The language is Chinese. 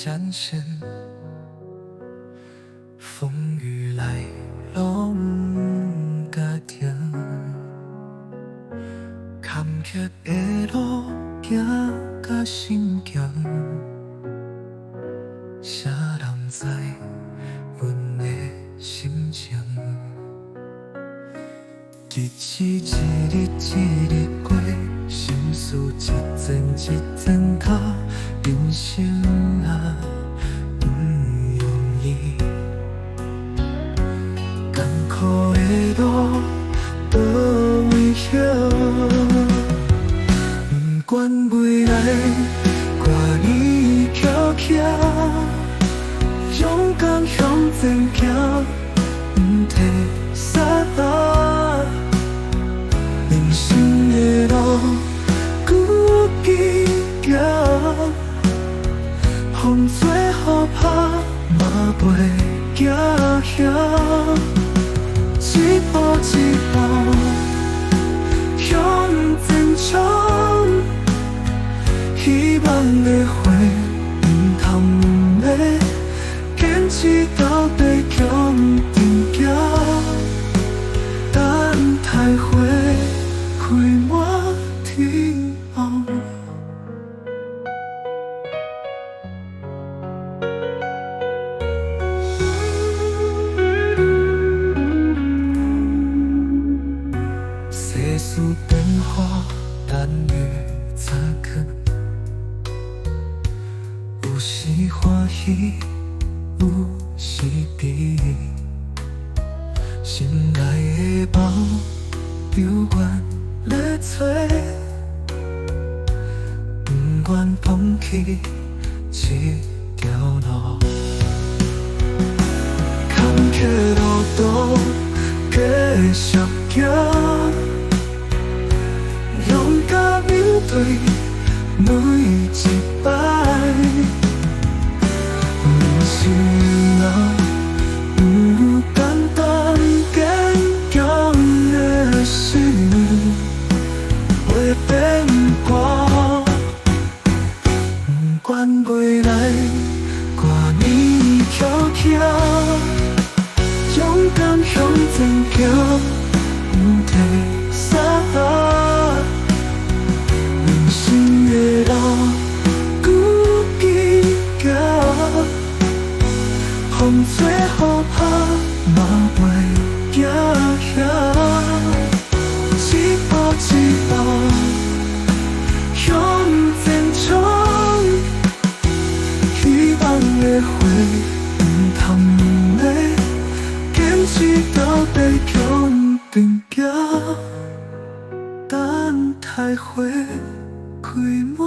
展现，风雨来拢甲停，坎坷的路行甲心强，啥人知阮的心情？日子一日一日过，心事一阵一阵透，人生啊不容易。艰苦的路多危险，不管未来多年蹺蹺，勇敢向前行，不提伞。人生的路有几行，风吹雨打嘛袂惊吓，一步一步向前冲，希望的花不通灭，坚持到底强定行，等待花开满天空。世事变化难预测，有时欢喜，有时悲。心内的梦，永远在找，不愿放弃这条路。坎坷路途继续行，勇敢面对每一摆。人生啊，有简单坚强的心，会变卦。不管未来多年蹺蹺，勇敢向前行，不提伞。人生的路有几行，风吹雨打嘛袂惊吓，一步一步向前冲，希望的花不通灭，坚持到底强定行，等待花开满